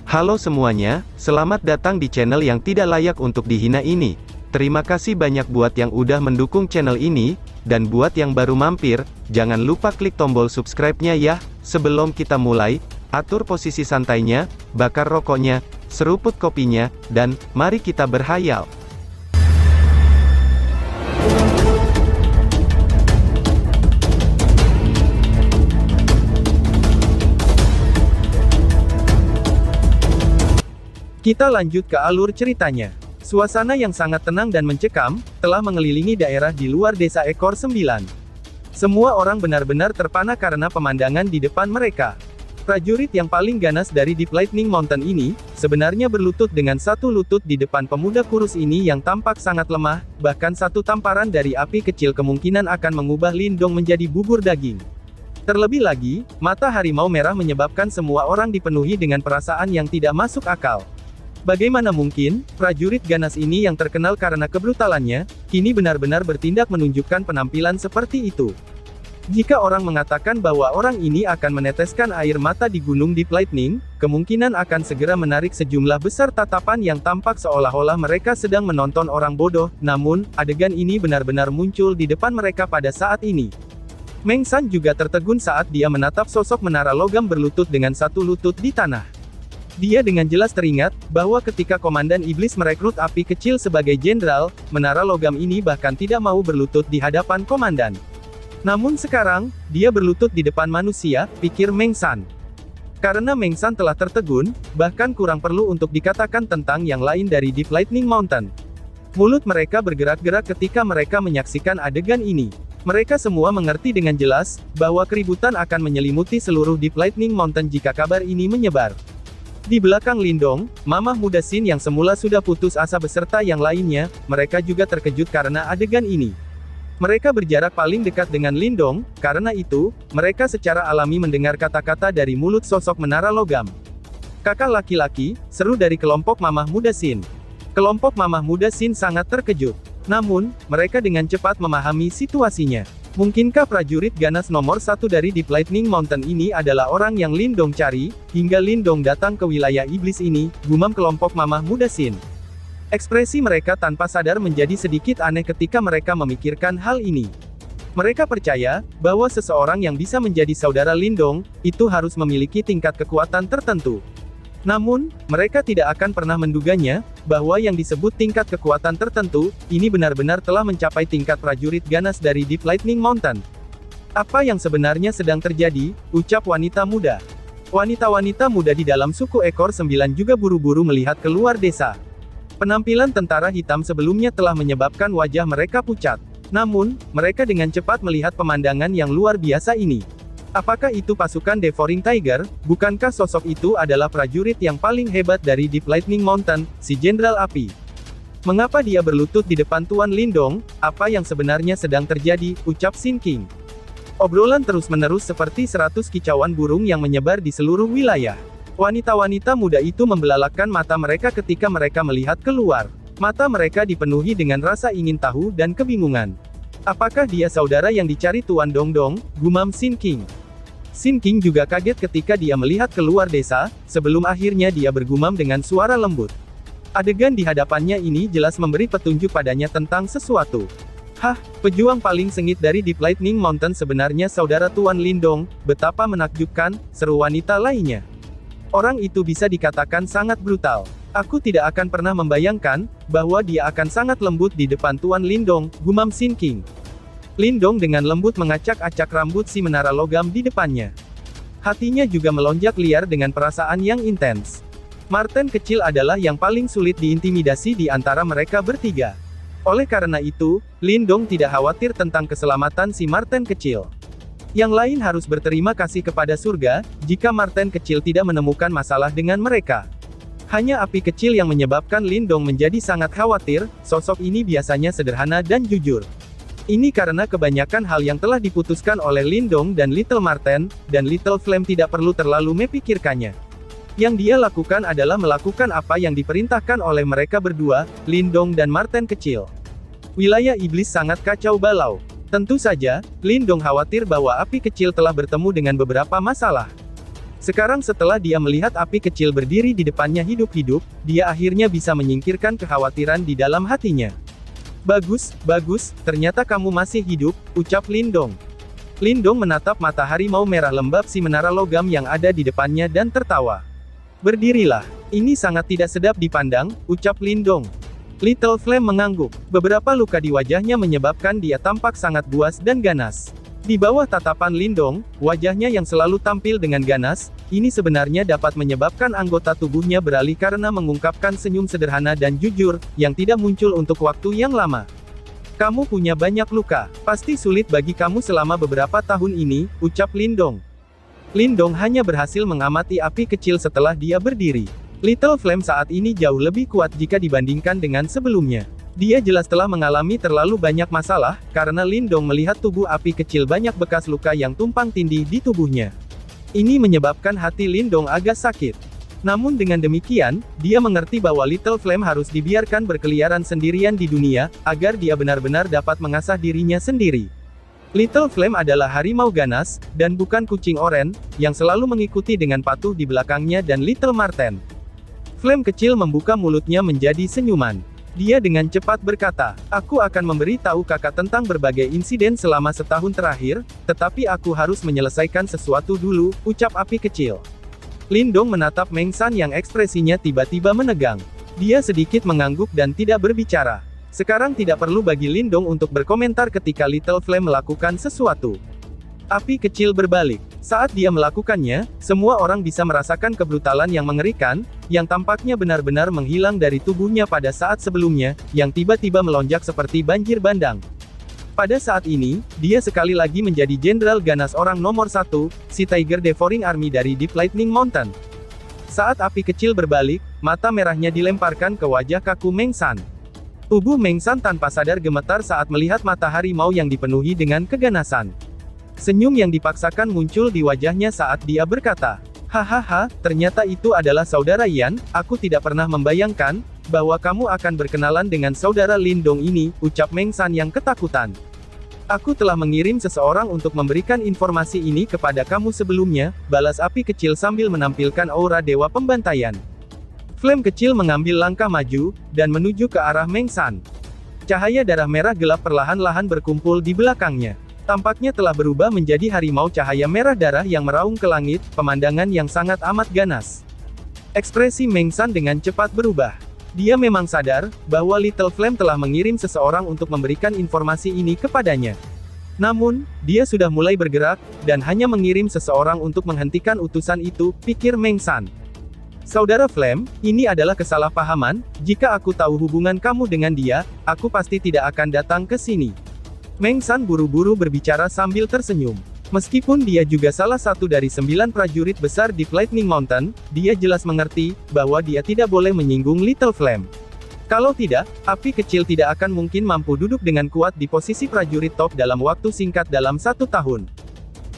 Halo semuanya, selamat datang di channel yang tidak layak untuk dihina ini. Terima kasih banyak buat yang udah mendukung channel ini, dan buat yang baru mampir, jangan lupa klik tombol subscribe-nya ya. Sebelum kita mulai, atur posisi santainya, bakar rokoknya, seruput kopinya, dan mari kita berhayal. Kita lanjut ke alur ceritanya. Suasana yang sangat tenang dan mencekam, telah mengelilingi daerah di luar desa Ekor 9. Semua orang benar-benar terpana karena pemandangan di depan mereka. Prajurit yang paling ganas dari Deep Lightning Mountain ini, sebenarnya berlutut dengan satu lutut di depan pemuda kurus ini yang tampak sangat lemah, bahkan satu tamparan dari api kecil kemungkinan akan mengubah Lindong menjadi bubur daging. Terlebih lagi, mata harimau merah menyebabkan semua orang dipenuhi dengan perasaan yang tidak masuk akal. Bagaimana mungkin, prajurit ganas ini yang terkenal karena kebrutalannya, kini benar-benar bertindak menunjukkan penampilan seperti itu. Jika orang mengatakan bahwa orang ini akan meneteskan air mata di Gunung Deep Lightning, kemungkinan akan segera menarik sejumlah besar tatapan yang tampak seolah-olah mereka sedang menonton orang bodoh, namun, adegan ini benar-benar muncul di depan mereka pada saat ini. Meng San juga tertegun saat dia menatap sosok menara logam berlutut dengan satu lutut di tanah. Dia dengan jelas teringat, bahwa ketika Komandan Iblis merekrut api kecil sebagai jenderal, menara logam ini bahkan tidak mau berlutut di hadapan komandan. Namun sekarang, dia berlutut di depan manusia, pikir Meng San. Karena Meng San telah tertegun, bahkan kurang perlu untuk dikatakan tentang yang lain dari Deep Lightning Mountain. Mulut mereka bergerak-gerak ketika mereka menyaksikan adegan ini. Mereka semua mengerti dengan jelas, bahwa keributan akan menyelimuti seluruh Deep Lightning Mountain jika kabar ini menyebar. Di belakang Lindong, Mamah Muda Sin yang semula sudah putus asa beserta yang lainnya, mereka juga terkejut karena adegan ini. Mereka berjarak paling dekat dengan Lindong, karena itu, mereka secara alami mendengar kata-kata dari mulut sosok menara logam. "Kakak laki-laki," seru dari kelompok Mamah Muda Sin. Kelompok Mamah Muda Sin sangat terkejut. Namun, mereka dengan cepat memahami situasinya. Mungkinkah prajurit ganas nomor satu dari Deep Lightning Mountain ini adalah orang yang Lindong cari, hingga Lindong datang ke wilayah iblis ini, gumam kelompok Mamah Muda Sin. Ekspresi mereka tanpa sadar menjadi sedikit aneh ketika mereka memikirkan hal ini. Mereka percaya, bahwa seseorang yang bisa menjadi saudara Lindong, itu harus memiliki tingkat kekuatan tertentu. Namun, mereka tidak akan pernah menduganya, bahwa yang disebut tingkat kekuatan tertentu, ini benar-benar telah mencapai tingkat prajurit ganas dari Deep Lightning Mountain. "Apa yang sebenarnya sedang terjadi?" ucap wanita muda. Wanita-wanita muda di dalam suku Ekor 9 juga buru-buru melihat keluar desa. Penampilan tentara hitam sebelumnya telah menyebabkan wajah mereka pucat. Namun, mereka dengan cepat melihat pemandangan yang luar biasa ini. Apakah itu pasukan Devouring Tiger? Bukankah sosok itu adalah prajurit yang paling hebat dari Deep Lightning Mountain, si Jenderal Api? Mengapa dia berlutut di depan Tuan Lindong? Apa yang sebenarnya sedang terjadi? Ucap Sin King. Obrolan terus-menerus seperti 100 kicauan burung yang menyebar di seluruh wilayah. Wanita-wanita muda itu membelalakkan mata mereka ketika mereka melihat keluar. Mata mereka dipenuhi dengan rasa ingin tahu dan kebingungan. Apakah dia saudara yang dicari Tuan Dongdong? Gumam Sin King. Sin King juga kaget ketika dia melihat keluar desa, sebelum akhirnya dia bergumam dengan suara lembut. Adegan di hadapannya ini jelas memberi petunjuk padanya tentang sesuatu. "Hah, pejuang paling sengit dari Deep Lightning Mountain sebenarnya saudara Tuan Lindong, betapa menakjubkan," seru wanita lainnya. "Orang itu bisa dikatakan sangat brutal. Aku tidak akan pernah membayangkan, bahwa dia akan sangat lembut di depan Tuan Lindong," gumam Sin King. Lindong dengan lembut mengacak-acak rambut si menara logam di depannya. Hatinya juga melonjak liar dengan perasaan yang intens. Marten kecil adalah yang paling sulit diintimidasi di antara mereka bertiga. Oleh karena itu, Lindong tidak khawatir tentang keselamatan si Marten kecil. Yang lain harus berterima kasih kepada surga, jika Marten kecil tidak menemukan masalah dengan mereka. Hanya api kecil yang menyebabkan Lindong menjadi sangat khawatir, sosok ini biasanya sederhana dan jujur. Ini karena kebanyakan hal yang telah diputuskan oleh Lindong dan Little Marten, dan Little Flame tidak perlu terlalu memikirkannya. Yang dia lakukan adalah melakukan apa yang diperintahkan oleh mereka berdua, Lindong dan Marten kecil. Wilayah iblis sangat kacau balau. Tentu saja, Lindong khawatir bahwa api kecil telah bertemu dengan beberapa masalah. Sekarang setelah dia melihat api kecil berdiri di depannya hidup-hidup, dia akhirnya bisa menyingkirkan kekhawatiran di dalam hatinya. Bagus, bagus, ternyata kamu masih hidup, ucap Lindong. Lindong menatap mata harimau merah lembab si menara logam yang ada di depannya dan tertawa. Berdirilah, ini sangat tidak sedap dipandang, ucap Lindong. Little Flame mengangguk. Beberapa luka di wajahnya menyebabkan dia tampak sangat buas dan ganas. Di bawah tatapan Lindong, wajahnya yang selalu tampil dengan ganas, ini sebenarnya dapat menyebabkan anggota tubuhnya beralih karena mengungkapkan senyum sederhana dan jujur, yang tidak muncul untuk waktu yang lama. Kamu punya banyak luka, pasti sulit bagi kamu selama beberapa tahun ini, ucap Lindong. Lindong hanya berhasil mengamati api kecil setelah dia berdiri. Little Flame saat ini jauh lebih kuat jika dibandingkan dengan sebelumnya. Dia jelas telah mengalami terlalu banyak masalah, karena Lindong melihat tubuh api kecil banyak bekas luka yang tumpang tindih di tubuhnya. Ini menyebabkan hati Lindong agak sakit. Namun dengan demikian, dia mengerti bahwa Little Flame harus dibiarkan berkeliaran sendirian di dunia, agar dia benar-benar dapat mengasah dirinya sendiri. Little Flame adalah harimau ganas, dan bukan kucing oranye, yang selalu mengikuti dengan patuh di belakangnya dan Little Marten. Flame kecil membuka mulutnya menjadi senyuman. Dia dengan cepat berkata, aku akan memberitahu kakak tentang berbagai insiden selama setahun terakhir, tetapi aku harus menyelesaikan sesuatu dulu, ucap api kecil. Lindong menatap Meng San yang ekspresinya tiba-tiba menegang. Dia sedikit mengangguk dan tidak berbicara. Sekarang tidak perlu bagi Lindong untuk berkomentar ketika Little Flame melakukan sesuatu. Api kecil berbalik. Saat dia melakukannya, semua orang bisa merasakan kebrutalan yang mengerikan, yang tampaknya benar-benar menghilang dari tubuhnya pada saat sebelumnya, yang tiba-tiba melonjak seperti banjir bandang. Pada saat ini, dia sekali lagi menjadi Jenderal Ganas orang nomor 1, si Tiger Devouring Army dari Deep Lightning Mountain. Saat api kecil berbalik, mata merahnya dilemparkan ke wajah kaku Meng San. Tubuh Meng San tanpa sadar gemetar saat melihat mata harimau yang dipenuhi dengan keganasan. Senyum yang dipaksakan muncul di wajahnya saat dia berkata, hahaha, ternyata itu adalah saudara Yan, aku tidak pernah membayangkan, bahwa kamu akan berkenalan dengan saudara Lindong ini, ucap Meng San yang ketakutan. Aku telah mengirim seseorang untuk memberikan informasi ini kepada kamu sebelumnya, balas api kecil sambil menampilkan aura dewa pembantaian. Flame kecil mengambil langkah maju, dan menuju ke arah Meng San. Cahaya darah merah gelap perlahan-lahan berkumpul di belakangnya. Tampaknya telah berubah menjadi harimau cahaya merah darah yang meraung ke langit, pemandangan yang sangat amat ganas. Ekspresi Meng San dengan cepat berubah. Dia memang sadar, bahwa Little Flame telah mengirim seseorang untuk memberikan informasi ini kepadanya. Namun, dia sudah mulai bergerak, dan hanya mengirim seseorang untuk menghentikan utusan itu, pikir Meng San. Saudara Flame, ini adalah kesalahpahaman, jika aku tahu hubungan kamu dengan dia, aku pasti tidak akan datang ke sini. Meng San buru-buru berbicara sambil tersenyum. Meskipun dia juga salah satu dari 9 prajurit besar di Lightning Mountain, dia jelas mengerti, bahwa dia tidak boleh menyinggung Little Flame. Kalau tidak, api kecil tidak akan mungkin mampu duduk dengan kuat di posisi prajurit top dalam waktu singkat dalam 1 tahun.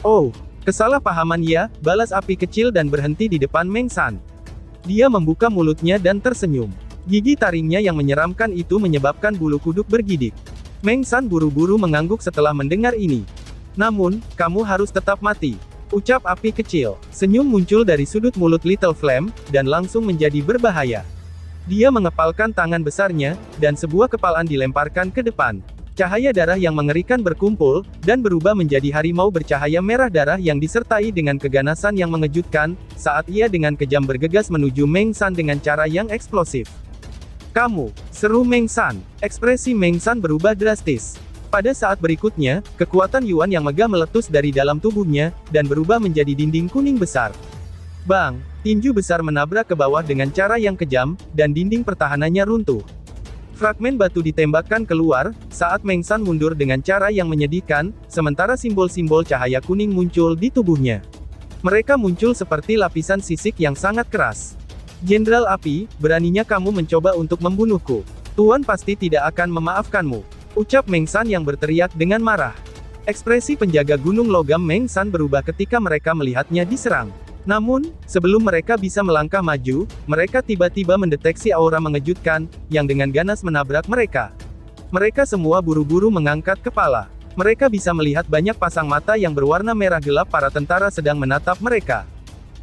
Oh, kesalahpahaman ya, balas api kecil dan berhenti di depan Meng San. Dia membuka mulutnya dan tersenyum. Gigi taringnya yang menyeramkan itu menyebabkan bulu kuduk bergidik. Meng San buru-buru mengangguk setelah mendengar ini. Namun, kamu harus tetap mati, ucap api kecil. Senyum muncul dari sudut mulut Little Flame, dan langsung menjadi berbahaya. Dia mengepalkan tangan besarnya, dan sebuah kepalan dilemparkan ke depan. Cahaya darah yang mengerikan berkumpul, dan berubah menjadi harimau bercahaya merah darah yang disertai dengan keganasan yang mengejutkan, saat ia dengan kejam bergegas menuju Meng San dengan cara yang eksplosif. Kamu, seru Meng San. Ekspresi Meng San berubah drastis. Pada saat berikutnya, kekuatan Yuan yang megah meletus dari dalam tubuhnya, dan berubah menjadi dinding kuning besar. Bang! Tinju besar menabrak ke bawah dengan cara yang kejam, dan dinding pertahanannya runtuh. Fragmen batu ditembakkan keluar, saat Meng San mundur dengan cara yang menyedihkan, sementara simbol-simbol cahaya kuning muncul di tubuhnya. Mereka muncul seperti lapisan sisik yang sangat keras. Jenderal Api, beraninya kamu mencoba untuk membunuhku. Tuan pasti tidak akan memaafkanmu, ucap Meng San yang berteriak dengan marah. Ekspresi penjaga gunung logam Meng San berubah ketika mereka melihatnya diserang. Namun, sebelum mereka bisa melangkah maju, mereka tiba-tiba mendeteksi aura mengejutkan, yang dengan ganas menabrak mereka. Mereka semua buru-buru mengangkat kepala. Mereka bisa melihat banyak pasang mata yang berwarna merah gelap para tentara sedang menatap mereka.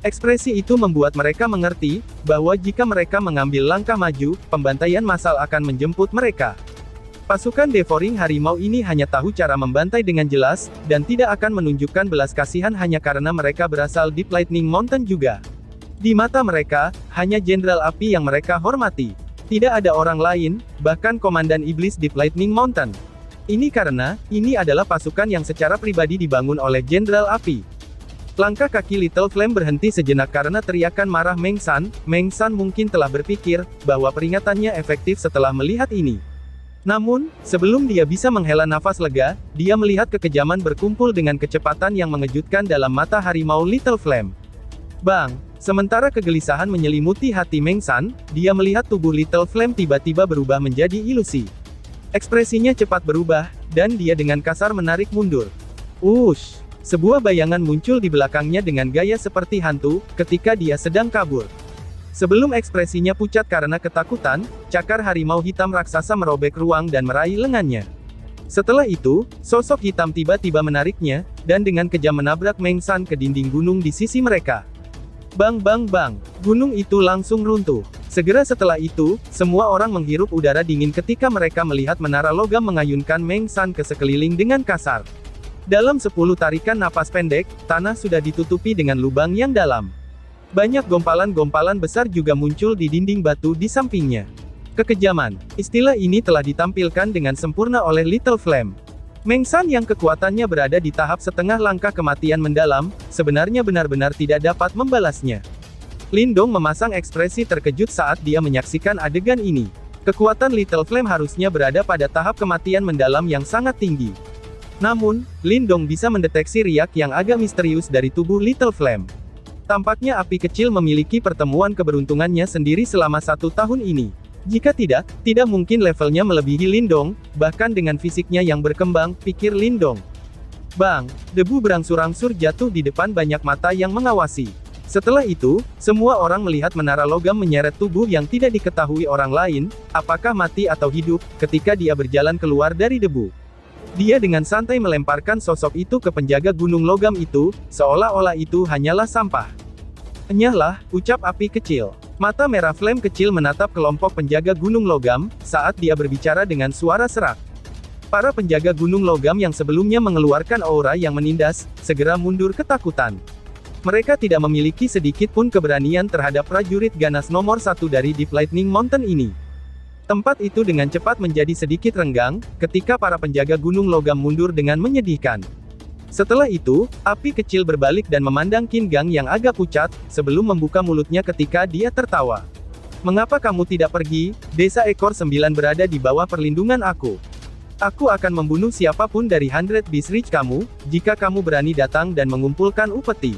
Ekspresi itu membuat mereka mengerti, bahwa jika mereka mengambil langkah maju, pembantaian massal akan menjemput mereka. Pasukan Devouring Harimau ini hanya tahu cara membantai dengan jelas, dan tidak akan menunjukkan belas kasihan hanya karena mereka berasal di Lightning Mountain juga. Di mata mereka, hanya Jenderal Api yang mereka hormati. Tidak ada orang lain, bahkan Komandan Iblis di Lightning Mountain. Ini karena, ini adalah pasukan yang secara pribadi dibangun oleh Jenderal Api. Langkah kaki Little Flame berhenti sejenak karena teriakan marah Meng San. Meng San mungkin telah berpikir, bahwa peringatannya efektif setelah melihat ini. Namun, sebelum dia bisa menghela nafas lega, dia melihat kekejaman berkumpul dengan kecepatan yang mengejutkan dalam mata harimau Little Flame. Bang! Sementara kegelisahan menyelimuti hati Meng San, dia melihat tubuh Little Flame tiba-tiba berubah menjadi ilusi. Ekspresinya cepat berubah, dan dia dengan kasar menarik mundur. Ush! Sebuah bayangan muncul di belakangnya dengan gaya seperti hantu, ketika dia sedang kabur. Sebelum ekspresinya pucat karena ketakutan, cakar harimau hitam raksasa merobek ruang dan meraih lengannya. Setelah itu, sosok hitam tiba-tiba menariknya, dan dengan kejam menabrak Meng San ke dinding gunung di sisi mereka. Bang bang bang, gunung itu langsung runtuh. Segera setelah itu, semua orang menghirup udara dingin ketika mereka melihat menara logam mengayunkan Meng San ke sekeliling dengan kasar. Dalam 10 tarikan napas pendek, tanah sudah ditutupi dengan lubang yang dalam. Banyak gompalan-gompalan besar juga muncul di dinding batu di sampingnya. Kekejaman. Istilah ini telah ditampilkan dengan sempurna oleh Little Flame. Meng San yang kekuatannya berada di tahap setengah langkah kematian mendalam, sebenarnya benar-benar tidak dapat membalasnya. Lindong memasang ekspresi terkejut saat dia menyaksikan adegan ini. Kekuatan Little Flame harusnya berada pada tahap kematian mendalam yang sangat tinggi. Namun, Lindong bisa mendeteksi riak yang agak misterius dari tubuh Little Flame. Tampaknya api kecil memiliki pertemuan keberuntungannya sendiri selama 1 tahun ini. Jika tidak mungkin levelnya melebihi Lindong, bahkan dengan fisiknya yang berkembang, pikir Lindong. Bang! Debu berangsur-angsur jatuh di depan banyak mata yang mengawasi. Setelah itu, semua orang melihat menara logam menyeret tubuh yang tidak diketahui orang lain, apakah mati atau hidup, ketika dia berjalan keluar dari debu. Dia dengan santai melemparkan sosok itu ke penjaga gunung logam itu, seolah-olah itu hanyalah sampah. Enyahlah, ucap api kecil. Mata merah Flame kecil menatap kelompok penjaga gunung logam, saat dia berbicara dengan suara serak. Para penjaga gunung logam yang sebelumnya mengeluarkan aura yang menindas, segera mundur ketakutan. Mereka tidak memiliki sedikit pun keberanian terhadap prajurit ganas nomor 1 dari Deep Lightning Mountain ini. Tempat itu dengan cepat menjadi sedikit renggang, ketika para penjaga gunung logam mundur dengan menyedihkan. Setelah itu, api kecil berbalik dan memandang Qin Gang yang agak pucat, sebelum membuka mulutnya ketika dia tertawa. Mengapa kamu tidak pergi? Desa Ekor 9 berada di bawah perlindungan aku. Aku akan membunuh siapapun dari 100 Beast Reach kamu, jika kamu berani datang dan mengumpulkan upeti.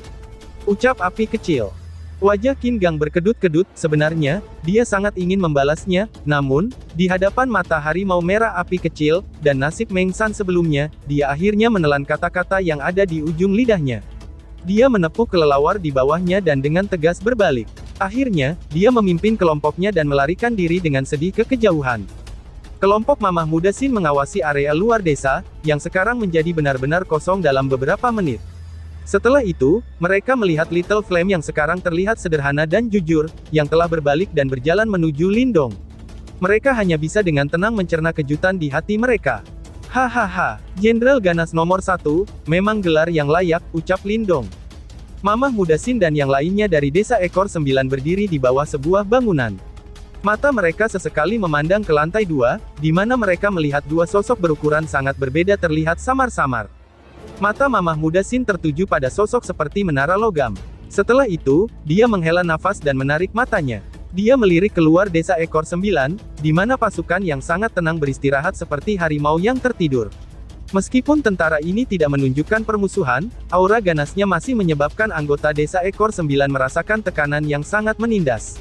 Ucap api kecil. Wajah Qin Gang berkedut-kedut, sebenarnya, dia sangat ingin membalasnya, namun, di hadapan mata harimau merah api kecil, dan nasib Meng San sebelumnya, dia akhirnya menelan kata-kata yang ada di ujung lidahnya. Dia menepuk kelelawar di bawahnya dan dengan tegas berbalik. Akhirnya, dia memimpin kelompoknya dan melarikan diri dengan sedih ke kejauhan. Kelompok Mamah Muda Sin mengawasi area luar desa, yang sekarang menjadi benar-benar kosong dalam beberapa menit. Setelah itu, mereka melihat Little Flame yang sekarang terlihat sederhana dan jujur, yang telah berbalik dan berjalan menuju Lindong. Mereka hanya bisa dengan tenang mencerna kejutan di hati mereka. Hahaha, Jenderal Ganas nomor 1, memang gelar yang layak, ucap Lindong. Mamah Muda Sin dan yang lainnya dari Desa Ekor 9 berdiri di bawah sebuah bangunan. Mata mereka sesekali memandang ke lantai 2, di mana mereka melihat dua sosok berukuran sangat berbeda terlihat samar-samar. Mata Mamah Muda Sin tertuju pada sosok seperti menara logam. Setelah itu, dia menghela nafas dan menarik matanya. Dia melirik keluar Desa Ekor 9, di mana pasukan yang sangat tenang beristirahat seperti harimau yang tertidur. Meskipun tentara ini tidak menunjukkan permusuhan, aura ganasnya masih menyebabkan anggota Desa Ekor 9 merasakan tekanan yang sangat menindas.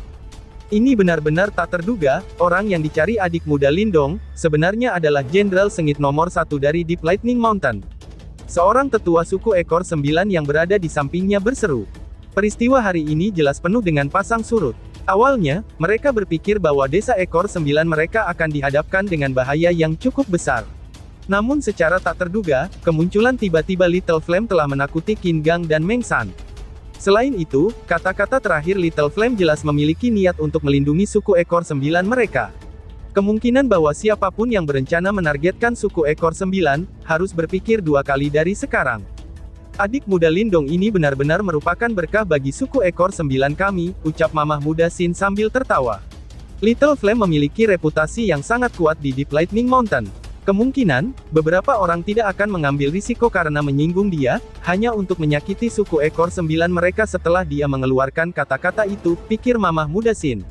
Ini benar-benar tak terduga, orang yang dicari adik muda Lindong, sebenarnya adalah Jenderal Sengit nomor 1 dari Deep Lightning Mountain. Seorang tetua suku Ekor 9 yang berada di sampingnya berseru. Peristiwa hari ini jelas penuh dengan pasang surut. Awalnya, mereka berpikir bahwa Desa Ekor 9 mereka akan dihadapkan dengan bahaya yang cukup besar. Namun secara tak terduga, kemunculan tiba-tiba Little Flame telah menakuti Qin Gang dan Meng San. Selain itu, kata-kata terakhir Little Flame jelas memiliki niat untuk melindungi suku ekor 9 mereka. Kemungkinan bahwa siapapun yang berencana menargetkan suku ekor 9, harus berpikir 2 kali dari sekarang. Adik muda Lindong ini benar-benar merupakan berkah bagi suku ekor 9 kami, ucap mamah muda Xin sambil tertawa. Little Flame memiliki reputasi yang sangat kuat di Deep Lightning Mountain. Kemungkinan, beberapa orang tidak akan mengambil risiko karena menyinggung dia, hanya untuk menyakiti suku ekor 9 mereka setelah dia mengeluarkan kata-kata itu, pikir mamah muda Xin.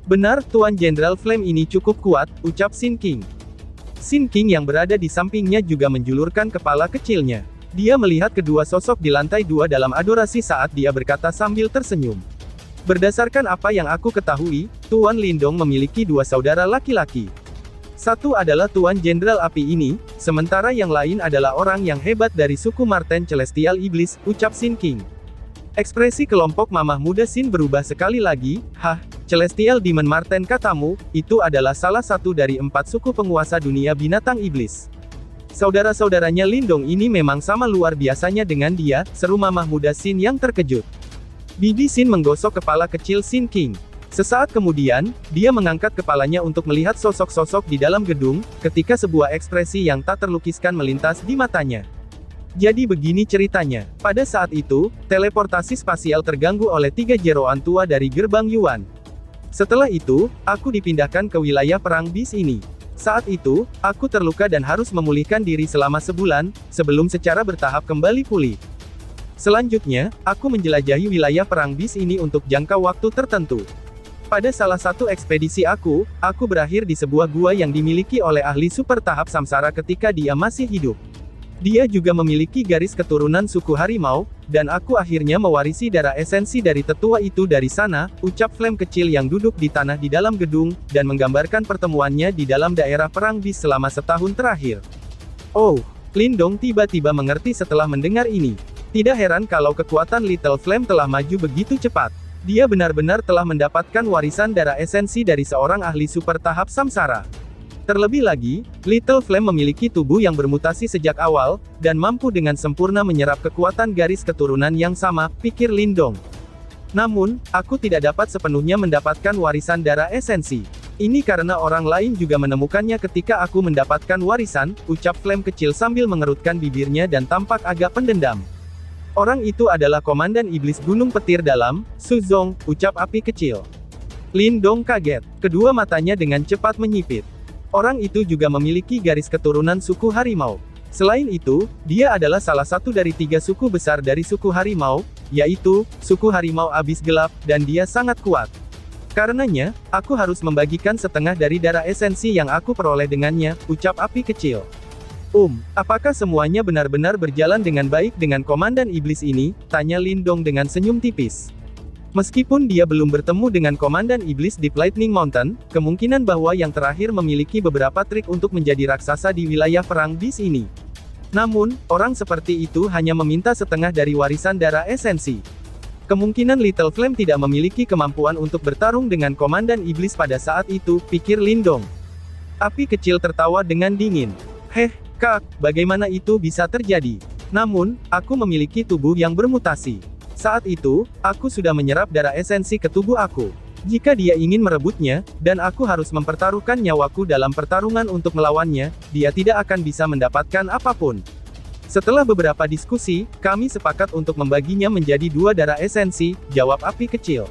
Benar, Tuan Jenderal Flame ini cukup kuat, ucap Xin King. Xin King yang berada di sampingnya juga menjulurkan kepala kecilnya. Dia melihat kedua sosok di lantai 2 dalam adorasi saat dia berkata sambil tersenyum. Berdasarkan apa yang aku ketahui, Tuan Lindong memiliki 2 saudara laki-laki. Satu adalah Tuan Jenderal Api ini, sementara yang lain adalah orang yang hebat dari suku Marten Celestial Iblis, ucap Xin King. Ekspresi kelompok mamah muda Xin berubah sekali lagi, hah, Celestial Demon Marten katamu, itu adalah salah satu dari 4 suku penguasa dunia binatang iblis. Saudara-saudaranya Lindong ini memang sama luar biasanya dengan dia, seru mamah muda Xin yang terkejut. Bibi Xin menggosok kepala kecil Xin King. Sesaat kemudian, dia mengangkat kepalanya untuk melihat sosok-sosok di dalam gedung, ketika sebuah ekspresi yang tak terlukiskan melintas di matanya. Jadi begini ceritanya, pada saat itu, teleportasi spasial terganggu oleh 3 jeroan tua dari gerbang Yuan. Setelah itu, aku dipindahkan ke wilayah perang bis ini. Saat itu, aku terluka dan harus memulihkan diri selama sebulan, sebelum secara bertahap kembali pulih. Selanjutnya, aku menjelajahi wilayah perang bis ini untuk jangka waktu tertentu. Pada salah satu ekspedisi aku berakhir di sebuah gua yang dimiliki oleh ahli super tahap samsara ketika dia masih hidup. Dia juga memiliki garis keturunan suku harimau, dan aku akhirnya mewarisi darah esensi dari tetua itu dari sana, ucap Flame kecil yang duduk di tanah di dalam gedung, dan menggambarkan pertemuannya di dalam daerah perang bis selama setahun terakhir. Oh, Lindong tiba-tiba mengerti setelah mendengar ini. Tidak heran kalau kekuatan Little Flame telah maju begitu cepat. Dia benar-benar telah mendapatkan warisan darah esensi dari seorang ahli super tahap samsara. Terlebih lagi, Little Flame memiliki tubuh yang bermutasi sejak awal, dan mampu dengan sempurna menyerap kekuatan garis keturunan yang sama, pikir Lindong. Namun, aku tidak dapat sepenuhnya mendapatkan warisan darah esensi. Ini karena orang lain juga menemukannya ketika aku mendapatkan warisan, ucap Flame kecil sambil mengerutkan bibirnya dan tampak agak pendendam. Orang itu adalah Komandan Iblis Gunung Petir Dalam, Su Zong, ucap api kecil. Lindong kaget. Kedua matanya dengan cepat menyipit. Orang itu juga memiliki garis keturunan suku harimau. Selain itu, dia adalah salah satu dari 3 suku besar dari suku harimau, yaitu, suku harimau abis gelap, dan dia sangat kuat. Karenanya, aku harus membagikan setengah dari darah esensi yang aku peroleh dengannya, ucap api kecil. Apakah semuanya benar-benar berjalan dengan baik dengan Komandan Iblis ini? Tanya Lindong dengan senyum tipis. Meskipun dia belum bertemu dengan Komandan Iblis di Lightning Mountain, kemungkinan bahwa yang terakhir memiliki beberapa trik untuk menjadi raksasa di wilayah perang bis ini. Namun, orang seperti itu hanya meminta setengah dari warisan darah esensi. Kemungkinan Little Flame tidak memiliki kemampuan untuk bertarung dengan Komandan Iblis pada saat itu, pikir Lindong. Api kecil tertawa dengan dingin. Kak, bagaimana itu bisa terjadi? Namun, aku memiliki tubuh yang bermutasi. Saat itu, aku sudah menyerap darah esensi ke tubuh aku. Jika dia ingin merebutnya, dan aku harus mempertaruhkan nyawaku dalam pertarungan untuk melawannya, dia tidak akan bisa mendapatkan apapun. Setelah beberapa diskusi, kami sepakat untuk membaginya menjadi 2 darah esensi, jawab api kecil.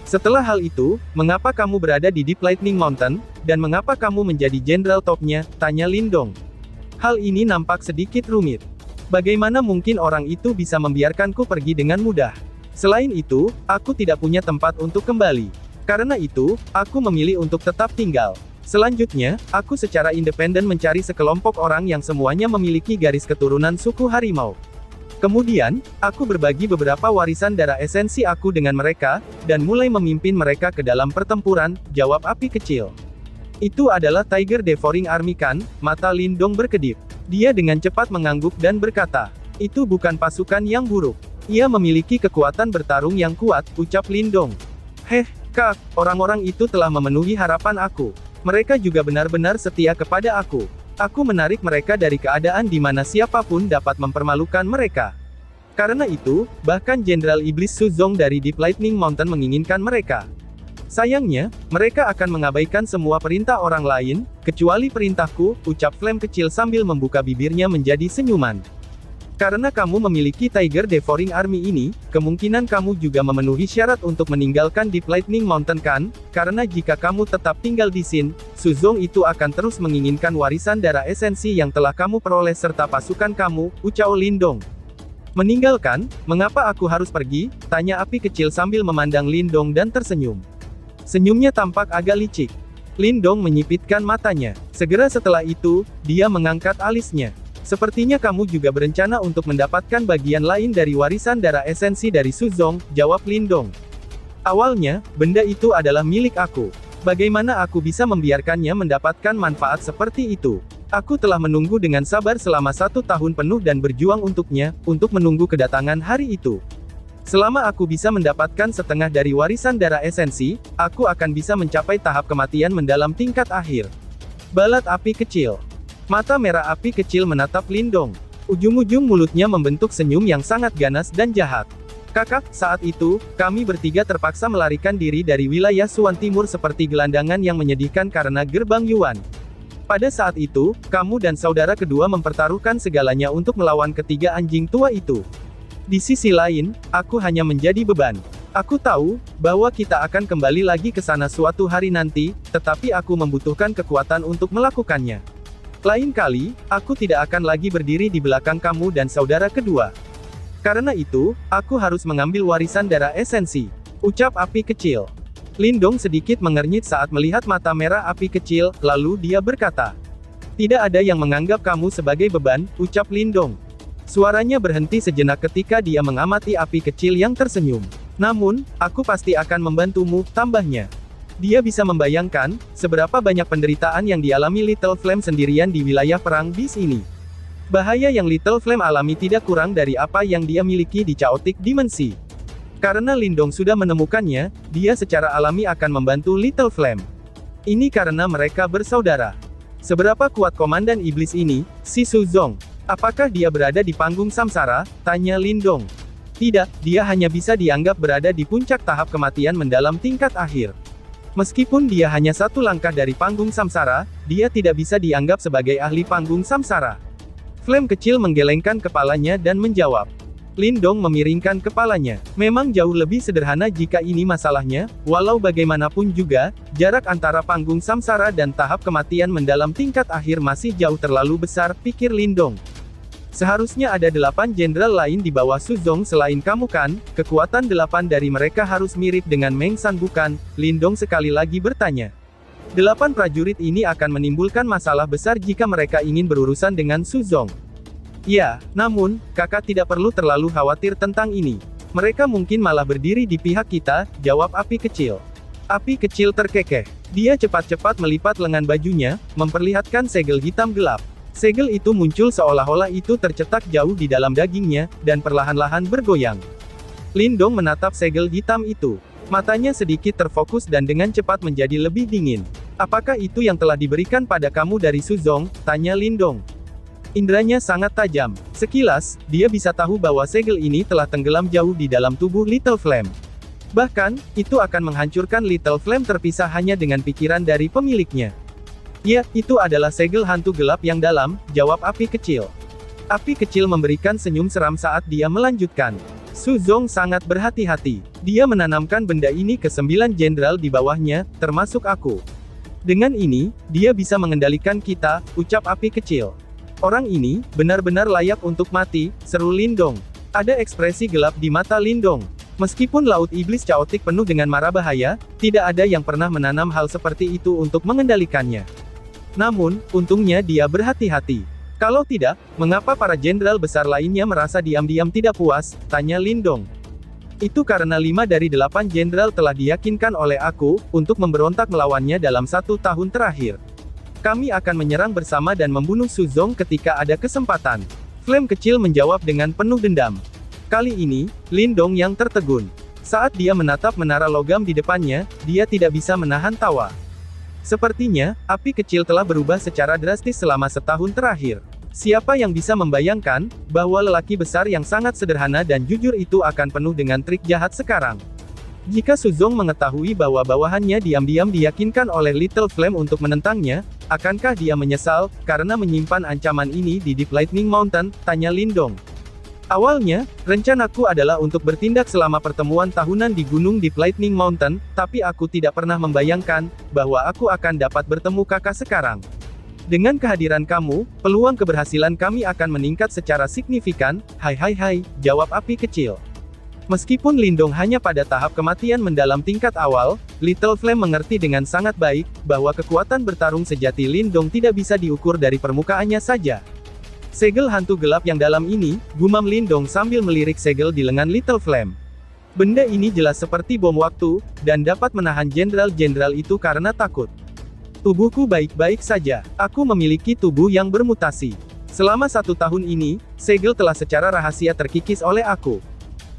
Setelah hal itu, mengapa kamu berada di Deep Lightning Mountain, dan mengapa kamu menjadi jenderal topnya? Tanya Lindong. Hal ini nampak sedikit rumit. Bagaimana mungkin orang itu bisa membiarkanku pergi dengan mudah? Selain itu, aku tidak punya tempat untuk kembali. Karena itu, aku memilih untuk tetap tinggal. Selanjutnya, aku secara independen mencari sekelompok orang yang semuanya memiliki garis keturunan suku harimau. Kemudian, aku berbagi beberapa warisan darah esensi aku dengan mereka, dan mulai memimpin mereka ke dalam pertempuran, jawab api kecil. Itu adalah Tiger Devouring Army kan? Mata Lindong berkedip. Dia dengan cepat mengangguk dan berkata, itu bukan pasukan yang buruk. Ia memiliki kekuatan bertarung yang kuat, ucap Lindong. Kak, orang-orang itu telah memenuhi harapan aku. Mereka juga benar-benar setia kepada aku. Aku menarik mereka dari keadaan di mana siapapun dapat mempermalukan mereka. Karena itu, bahkan Jenderal Iblis Suzong dari Deep Lightning Mountain menginginkan mereka. Sayangnya, mereka akan mengabaikan semua perintah orang lain, kecuali perintahku, ucap Flame kecil sambil membuka bibirnya menjadi senyuman. Karena kamu memiliki Tiger Devouring Army ini, kemungkinan kamu juga memenuhi syarat untuk meninggalkan Deep Lightning Mountain kan? Karena jika kamu tetap tinggal di Shin, Suzong itu akan terus menginginkan warisan darah esensi yang telah kamu peroleh serta pasukan kamu, ucap Lindong. Meninggalkan? Mengapa aku harus pergi? Tanya api kecil sambil memandang Lindong dan tersenyum. Senyumnya tampak agak licik. Lindong menyipitkan matanya. Segera setelah itu, dia mengangkat alisnya. Sepertinya kamu juga berencana untuk mendapatkan bagian lain dari warisan darah esensi dari Suzong, jawab Lindong. Awalnya, benda itu adalah milik aku. Bagaimana aku bisa membiarkannya mendapatkan manfaat seperti itu? Aku telah menunggu dengan sabar selama 1 tahun penuh dan berjuang untuknya, untuk menunggu kedatangan hari itu. Selama aku bisa mendapatkan setengah dari warisan darah esensi, aku akan bisa mencapai tahap kematian mendalam tingkat akhir. Balat api kecil. Mata merah api kecil menatap Lindong. Ujung-ujung mulutnya membentuk senyum yang sangat ganas dan jahat. Kakak, saat itu, kami bertiga terpaksa melarikan diri dari wilayah Suan Timur seperti gelandangan yang menyedihkan karena gerbang Yuan. Pada saat itu, kamu dan saudara kedua mempertaruhkan segalanya untuk melawan ketiga anjing tua itu. Di sisi lain, aku hanya menjadi beban. Aku tahu bahwa kita akan kembali lagi ke sana suatu hari nanti, tetapi aku membutuhkan kekuatan untuk melakukannya. Lain kali, aku tidak akan lagi berdiri di belakang kamu dan saudara kedua. Karena itu, aku harus mengambil warisan darah esensi, ucap api kecil. Lindong sedikit mengernyit saat melihat mata merah api kecil, lalu dia berkata, "Tidak ada yang menganggap kamu sebagai beban," ucap Lindong. Suaranya berhenti sejenak ketika dia mengamati api kecil yang tersenyum. "Namun, aku pasti akan membantumu," tambahnya. Dia bisa membayangkan, seberapa banyak penderitaan yang dialami Little Flame sendirian di wilayah perang bis ini. Bahaya yang Little Flame alami tidak kurang dari apa yang dia miliki di Chaotic Dimensi. Karena Lindong sudah menemukannya, dia secara alami akan membantu Little Flame. Ini karena mereka bersaudara. Seberapa kuat komandan iblis ini, si Suzong? Apakah dia berada di panggung samsara? Tanya Lindong. Tidak, dia hanya bisa dianggap berada di puncak tahap kematian mendalam tingkat akhir. Meskipun dia hanya 1 langkah dari panggung samsara, dia tidak bisa dianggap sebagai ahli panggung samsara. Flame kecil menggelengkan kepalanya dan menjawab. Lindong memiringkan kepalanya. Memang jauh lebih sederhana jika ini masalahnya, walau bagaimanapun juga, jarak antara panggung samsara dan tahap kematian mendalam tingkat akhir masih jauh terlalu besar, pikir Lindong. Seharusnya ada 8 jenderal lain di bawah Suzong selain kamu kan? Kekuatan 8 dari mereka harus mirip dengan Meng San bukan? Lindong sekali lagi bertanya. 8 prajurit ini akan menimbulkan masalah besar jika mereka ingin berurusan dengan Suzong. Ya, namun, kakak tidak perlu terlalu khawatir tentang ini. Mereka mungkin malah berdiri di pihak kita, jawab api kecil. Api kecil terkekeh. Dia cepat-cepat melipat lengan bajunya, memperlihatkan segel hitam gelap. Segel itu muncul seolah-olah itu tercetak jauh di dalam dagingnya, dan perlahan-lahan bergoyang. Lindong menatap segel hitam itu. Matanya sedikit terfokus dan dengan cepat menjadi lebih dingin. Apakah itu yang telah diberikan pada kamu dari Suzong? Tanya Lindong. Indranya sangat tajam. Sekilas, dia bisa tahu bahwa segel ini telah tenggelam jauh di dalam tubuh Little Flame. Bahkan, itu akan menghancurkan Little Flame terpisah hanya dengan pikiran dari pemiliknya. Ya, itu adalah segel hantu gelap yang dalam, jawab api kecil. Api kecil memberikan senyum seram saat dia melanjutkan. Suzong sangat berhati-hati. Dia menanamkan benda ini ke 9 jenderal di bawahnya, termasuk aku. Dengan ini, dia bisa mengendalikan kita, ucap api kecil. Orang ini, benar-benar layak untuk mati, seru Lindong. Ada ekspresi gelap di mata Lindong. Meskipun Laut Iblis Chaotic penuh dengan mara bahaya, tidak ada yang pernah menanam hal seperti itu untuk mengendalikannya. Namun, untungnya dia berhati-hati. Kalau tidak, mengapa para jenderal besar lainnya merasa diam-diam tidak puas? Tanya Lindong. Itu karena 5 dari 8 jenderal telah diyakinkan oleh aku, untuk memberontak melawannya dalam 1 tahun terakhir. Kami akan menyerang bersama dan membunuh Suzong ketika ada kesempatan. Flame kecil menjawab dengan penuh dendam. Kali ini, Lindong yang tertegun. Saat dia menatap menara logam di depannya, dia tidak bisa menahan tawa. Sepertinya, api kecil telah berubah secara drastis selama setahun terakhir. Siapa yang bisa membayangkan, bahwa lelaki besar yang sangat sederhana dan jujur itu akan penuh dengan trik jahat sekarang? Jika Suzong mengetahui bahwa bawahannya diam-diam diyakinkan oleh Little Flame untuk menentangnya, akankah dia menyesal, karena menyimpan ancaman ini di Deep Lightning Mountain, tanya Lindong. Awalnya, rencanaku adalah untuk bertindak selama pertemuan tahunan di Gunung Deep Lightning Mountain, tapi aku tidak pernah membayangkan, bahwa aku akan dapat bertemu kakak sekarang. Dengan kehadiran kamu, peluang keberhasilan kami akan meningkat secara signifikan. Hai, jawab api kecil. Meskipun Lindong hanya pada tahap kematian mendalam tingkat awal, Little Flame mengerti dengan sangat baik, bahwa kekuatan bertarung sejati Lindong tidak bisa diukur dari permukaannya saja. Segel hantu gelap yang dalam ini, gumam Lindong sambil melirik segel di lengan Little Flame. Benda ini jelas seperti bom waktu, dan dapat menahan jenderal-jenderal itu karena takut. Tubuhku baik-baik saja, aku memiliki tubuh yang bermutasi. Selama 1 tahun ini, segel telah secara rahasia terkikis oleh aku.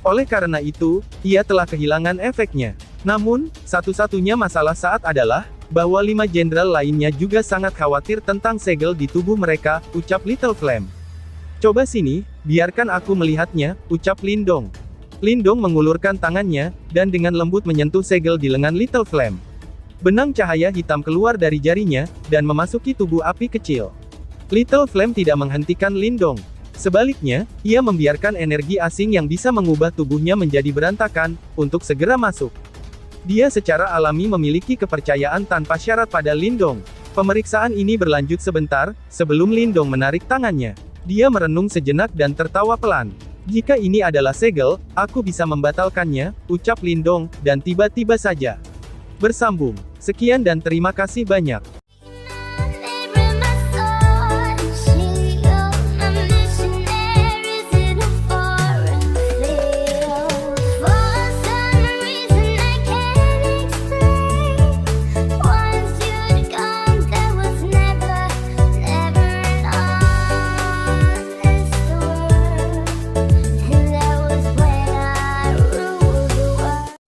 Oleh karena itu, ia telah kehilangan efeknya. Namun, satu-satunya masalah saat adalah, bahwa 5 jenderal lainnya juga sangat khawatir tentang segel di tubuh mereka, ucap Little Flame. Coba sini, biarkan aku melihatnya, ucap Lindong. Lindong mengulurkan tangannya, dan dengan lembut menyentuh segel di lengan Little Flame. Benang cahaya hitam keluar dari jarinya, dan memasuki tubuh api kecil. Little Flame tidak menghentikan Lindong. Sebaliknya, ia membiarkan energi asing yang bisa mengubah tubuhnya menjadi berantakan, untuk segera masuk. Dia secara alami memiliki kepercayaan tanpa syarat pada Lindong. Pemeriksaan ini berlanjut sebentar, sebelum Lindong menarik tangannya. Dia merenung sejenak dan tertawa pelan. Jika ini adalah segel, aku bisa membatalkannya, ucap Lindong, dan tiba-tiba saja bersambung. Sekian dan terima kasih banyak.